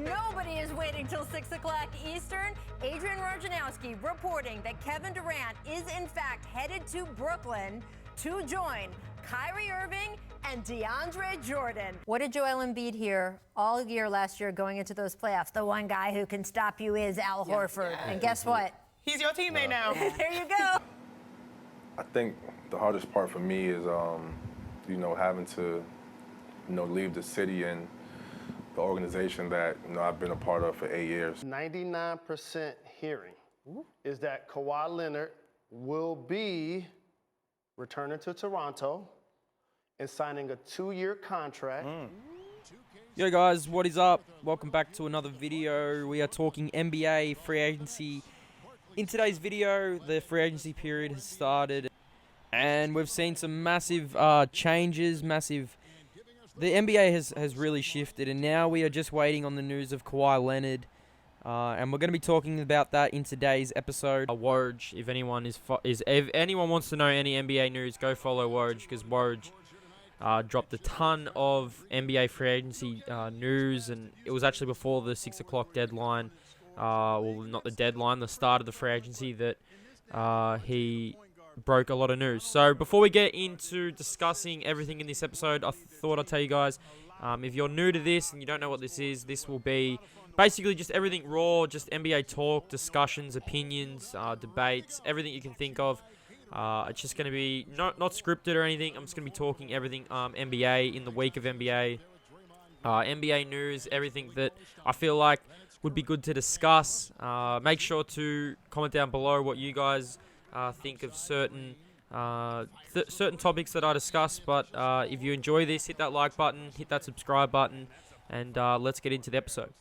Nobody is waiting till 6 o'clock Eastern. Adrian Wojnarowski reporting that Kevin Durant is in fact headed to Brooklyn to join Kyrie Irving and DeAndre Jordan. What did Joel Embiid hear all year last year going into those playoffs? The one guy who can stop you is Al Horford. And guess what? He's your teammate now. There you go. I think the hardest part for me is, having to, leave the city and the organization that, I've been a part of for 8 years. 99% hearing is that Kawhi Leonard will be returning to Toronto and signing a 2-year contract. Yo guys, what is up? Welcome back to another video. We are talking NBA free agency. In today's video, the free agency period has started and we've seen some massive changes, The NBA has really shifted, and now we are just waiting on the news of Kawhi Leonard, and we're going to be talking about that in today's episode. Woj, if anyone wants to know any NBA news, go follow Woj, because Woj dropped a ton of NBA free agency news, and it was actually before the 6 o'clock deadline. Well, not the deadline, the start of the free agency that he broke a lot of news. So before we get into discussing everything in this episode, I thought I'd tell you guys, if you're new to this and you don't know what this is, this will be basically just everything raw, just NBA talk, discussions, opinions, debates, everything you can think of. It's just going to be not scripted or anything. I'm just going to be talking everything NBA in the week of NBA, NBA news, everything that I feel like would be good to discuss. Make sure to comment down below what you guys think of certain topics that I discuss. But if you enjoy this, hit that like button, hit that subscribe button, and let's get into the episode.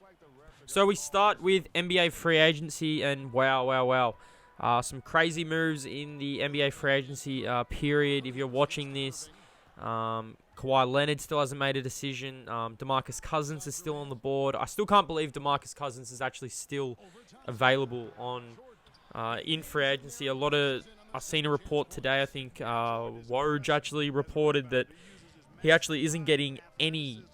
So we start with NBA free agency, and wow. Some crazy moves in the NBA free agency period. If you're watching this, Kawhi Leonard still hasn't made a decision. DeMarcus Cousins is still on the board. I still can't believe DeMarcus Cousins is actually still available in free agency. I've seen a report today, I think Woj actually reported that he actually isn't getting any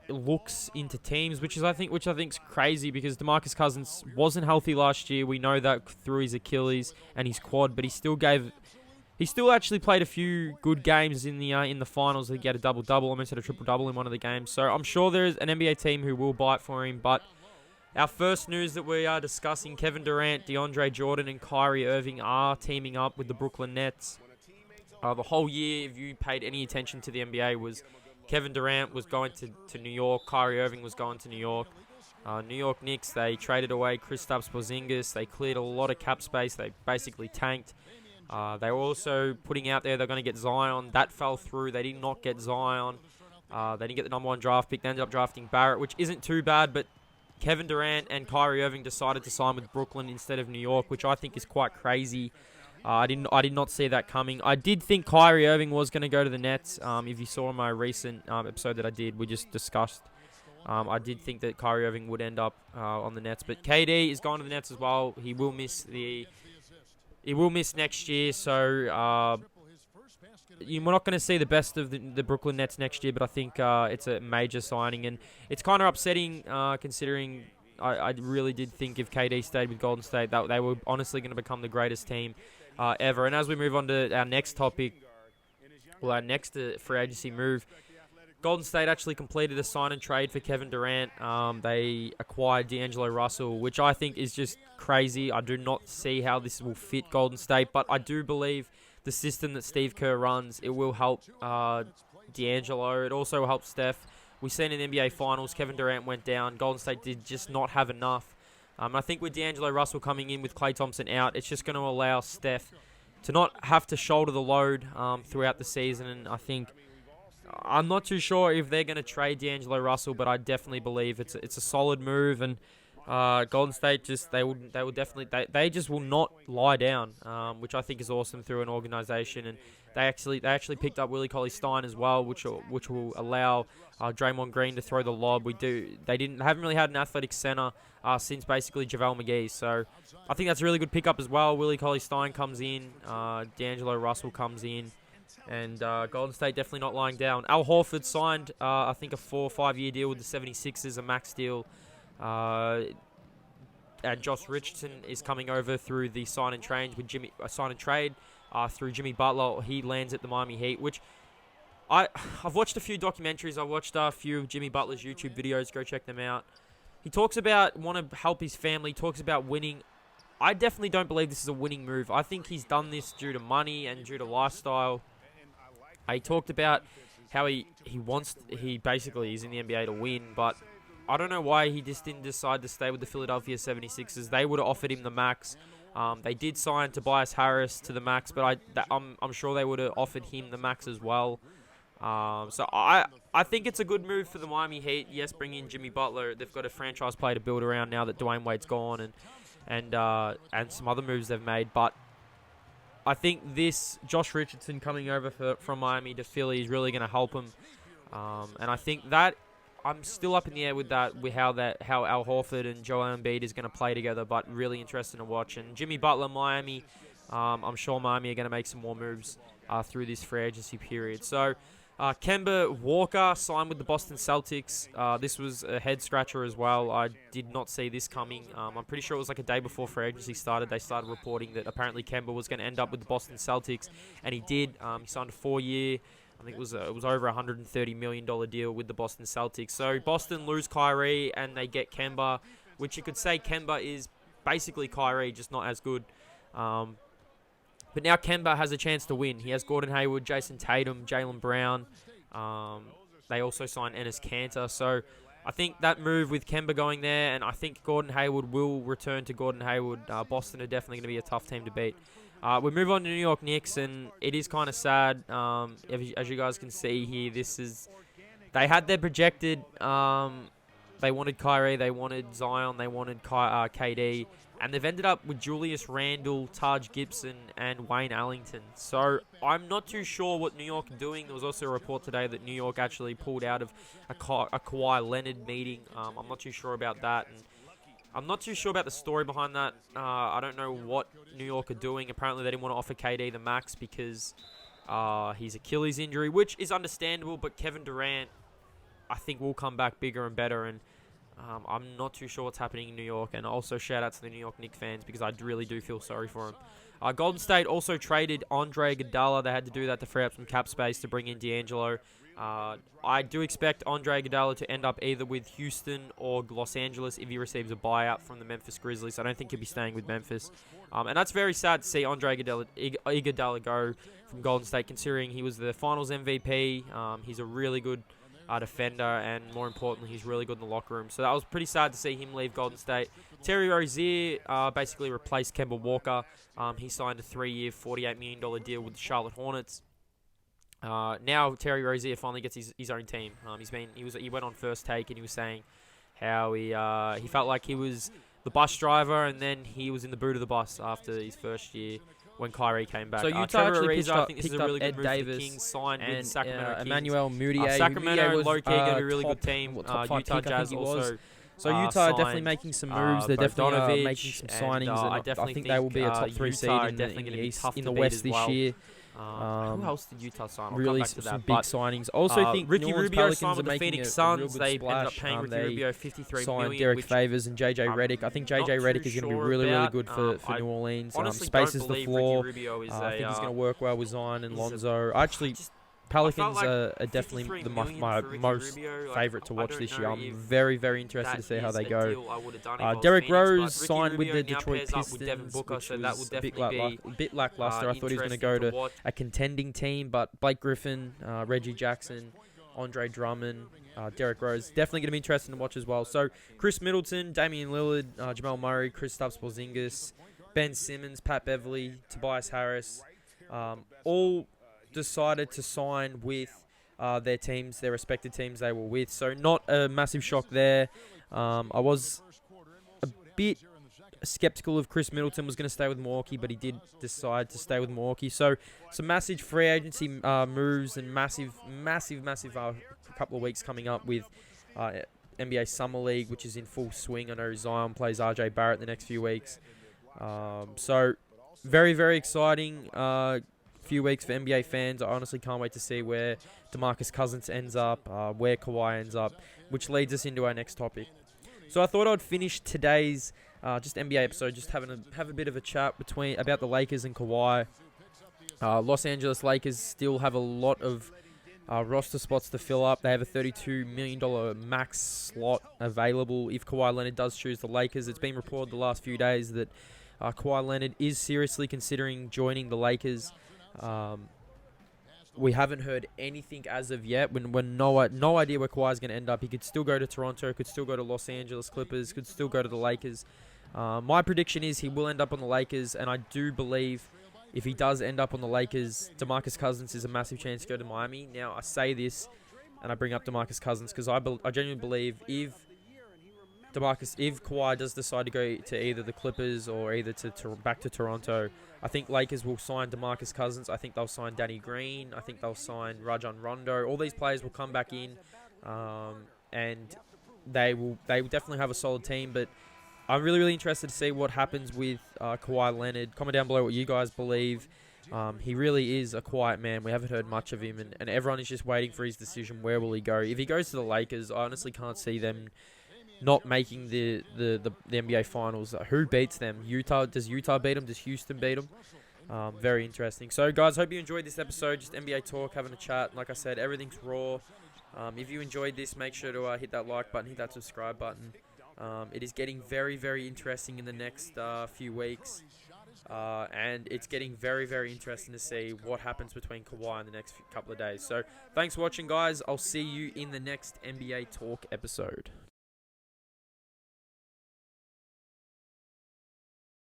looks into teams, which I think is crazy, because DeMarcus Cousins wasn't healthy last year. We know that through his Achilles and his quad, but he still actually played a few good games in the finals. He got a double-double, almost had a triple-double in one of the games. So I'm sure there's an NBA team who will bite for him, but our first news that we are discussing, Kevin Durant, DeAndre Jordan, and Kyrie Irving are teaming up with the Brooklyn Nets. The whole year, if you paid any attention to the NBA, was Kevin Durant was going to New York, Kyrie Irving was going to New York. New York Knicks, they traded away Kristaps Porzingis. They cleared a lot of cap space. They basically tanked. They were also putting out there they're going to get Zion. That fell through. They did not get Zion. They didn't get the number 1 draft pick. They ended up drafting Barrett, which isn't too bad, but Kevin Durant and Kyrie Irving decided to sign with Brooklyn instead of New York, which I think is quite crazy. I did not see that coming. I did think Kyrie Irving was going to go to the Nets. If you saw my recent episode that I did, we just discussed. I did think that Kyrie Irving would end up on the Nets, but KD is going to the Nets as well. He will miss next year, so we're not going to see the best of the Brooklyn Nets next year, but I think it's a major signing, and it's kind of upsetting considering I really did think if KD stayed with Golden State, that they were honestly going to become the greatest team ever. And as we move on to our next topic, our next free agency move, Golden State actually completed a sign and trade for Kevin Durant. They acquired D'Angelo Russell, which I think is just crazy. I do not see how this will fit Golden State, but I do believe the system that Steve Kerr runs, it will help D'Angelo. It also helps Steph. We've seen in the NBA Finals, Kevin Durant went down. Golden State did just not have enough. I think with D'Angelo Russell coming in with Klay Thompson out, it's just going to allow Steph to not have to shoulder the load throughout the season. And I think, I'm not too sure if they're going to trade D'Angelo Russell, but I definitely believe it's a solid move. And Golden State they just will not lie down, which I think is awesome through an organization. And they actually picked up Willie Cauley-Stein as well, which will allow Draymond Green to throw the lob. Haven't really had an athletic center since basically JaVale McGee. So I think that's a really good pickup as well. Willie Cauley-Stein comes in, D'Angelo Russell comes in, and Golden State definitely not lying down. Al Horford signed, I think, a 4 or 5 year deal with the 76ers, a max deal. And Josh Richardson is coming over through the sign and trade through Jimmy Butler. He lands at the Miami Heat, which I've watched a few documentaries. I watched a few of Jimmy Butler's YouTube videos. Go check them out. He talks about want to help his family. Talks about winning. I definitely don't believe this is a winning move. I think he's done this due to money and due to lifestyle. He talked about how he basically is in the NBA to win, but I don't know why he just didn't decide to stay with the Philadelphia 76ers. They would have offered him the max. They did sign Tobias Harris to the max, but I'm sure they would have offered him the max as well. So I think it's a good move for the Miami Heat. Yes, bring in Jimmy Butler. They've got a franchise player to build around now that Dwayne Wade's gone, and some other moves they've made. But I think this Josh Richardson coming over from Miami to Philly is really going to help him. And I think that I'm still up in the air with that, with how Al Horford and Joel Embiid is going to play together, but really interesting to watch. And Jimmy Butler, Miami, I'm sure Miami are going to make some more moves through this free agency period. So Kemba Walker signed with the Boston Celtics. This was a head scratcher as well. I did not see this coming. I'm pretty sure it was like a day before free agency started. They started reporting that apparently Kemba was going to end up with the Boston Celtics, and he did. He signed a 4-year. I think it was over $130 million deal with the Boston Celtics. So Boston lose Kyrie and they get Kemba, which you could say Kemba is basically Kyrie, just not as good. But now Kemba has a chance to win. He has Gordon Hayward, Jason Tatum, Jaylen Brown. They also signed Enes Kanter. So I think that move with Kemba going there, and I think Gordon Hayward will return to Gordon Hayward. Boston are definitely going to be a tough team to beat. We move on to New York Knicks, and it is kind of sad. As you guys can see here, they had their projected. They wanted Kyrie, they wanted Zion, they wanted KD, and they've ended up with Julius Randle, Taj Gibson, and Wayne Ellington. So I'm not too sure what New York are doing. There was also a report today that New York actually pulled out of a Kawhi Leonard meeting. I'm not too sure about that. And I'm not too sure about the story behind that. I don't know what New York are doing. Apparently, they didn't want to offer KD the max because his Achilles injury, which is understandable. But Kevin Durant, I think, will come back bigger and better. And I'm not too sure what's happening in New York. And also, shout out to the New York Knicks fans because I really do feel sorry for him. Golden State also traded Andre Iguodala. They had to do that to free up some cap space to bring in D'Angelo. I do expect Andre Iguodala to end up either with Houston or Los Angeles if he receives a buyout from the Memphis Grizzlies. I don't think he'll be staying with Memphis. And that's very sad to see Andre Iguodala go from Golden State, considering he was the Finals MVP. He's a really good defender, and more importantly, he's really good in the locker room. So that was pretty sad to see him leave Golden State. Terry Rozier basically replaced Kemba Walker. He signed a 3-year, $48 million deal with the Charlotte Hornets. Now Terry Rozier finally gets his own team. He went on First Take and he was saying how he felt like he was the bus driver, and then he was in the boot of the bus after his first year when Kyrie came back. So Utah actually picked up really Ed good Davis the Kings signed and with Sacramento Kings. Emmanuel Mudiay. Sacramento was, low-key got a really top, good team. Top 5 Utah pick, Jazz also. So Utah are definitely signed, making some moves. They're definitely Bogdanovic, making some and, signings. And I think they will be a top 3 seed in the West this year. Who else did Utah sign? I'll really come back to some that. big signings. Also think Ricky New Orleans Rubio Pelicans signed with are the making Phoenix a Suns. real good They ended up splash. paying Ricky They Rubio $53 signed million. Derek Favors and JJ Redick. I think JJ Redick is going to be really good for New Orleans. Spaces the floor. I think he's going to work well with Zion and Lonzo. Pelicans are definitely my most favourite to watch this year. I'm very, very interested to see how they go. Derrick Rose signed with the Detroit Pistons, which was a bit lackluster. I thought he was going to go to a contending team, but Blake Griffin, Reggie Jackson, Andre Drummond, Derrick Rose, definitely going to be interesting to watch as well. So Chris Middleton, Damian Lillard, Jamal Murray, Kristaps Porzingis, Ben Simmons, Pat Beverly, Tobias Harris, all decided to sign with their respective teams they were with. So not a massive shock there. I was a bit skeptical if Chris Middleton was going to stay with Milwaukee, but he did decide to stay with Milwaukee. So some massive free agency moves and massive couple of weeks coming up with NBA Summer League, which is in full swing. I know Zion plays RJ Barrett the next few weeks. So very, very exciting few weeks for NBA fans. I honestly can't wait to see where DeMarcus Cousins ends up, where Kawhi ends up, which leads us into our next topic. So I thought I'd finish today's just NBA episode, just have a bit of a chat about the Lakers and Kawhi. Los Angeles Lakers still have a lot of roster spots to fill up. They have a $32 million max slot available if Kawhi Leonard does choose the Lakers. It's been reported the last few days that Kawhi Leonard is seriously considering joining the Lakers. We haven't heard anything as of yet. We're no idea where Kawhi's going to end up. He could still go to Toronto, could still go to Los Angeles Clippers, could still go to the Lakers. My prediction is he will end up on the Lakers, and I do believe if he does end up on the Lakers, DeMarcus Cousins is a massive chance to go to Miami. Now, I say this, and I bring up DeMarcus Cousins because I genuinely believe if Kawhi does decide to go to either the Clippers or either back to Toronto, I think Lakers will sign DeMarcus Cousins. I think they'll sign Danny Green. I think they'll sign Rajon Rondo. All these players will come back in, and they will definitely have a solid team. But I'm really interested to see what happens with Kawhi Leonard. Comment down below what you guys believe. He really is a quiet man. We haven't heard much of him, and everyone is just waiting for his decision. Where will he go? If he goes to the Lakers, I honestly can't see them not making the NBA Finals. Who beats them? Utah? Does Utah beat them? Does Houston beat them? Very interesting. So, guys, hope you enjoyed this episode. Just NBA talk, having a chat. Like I said, everything's raw. If you enjoyed this, make sure to hit that like button, hit that subscribe button. It is getting very interesting in the next few weeks. And it's getting very interesting to see what happens between Kawhi in the next couple of days. So, thanks for watching, guys. I'll see you in the next NBA Talk episode.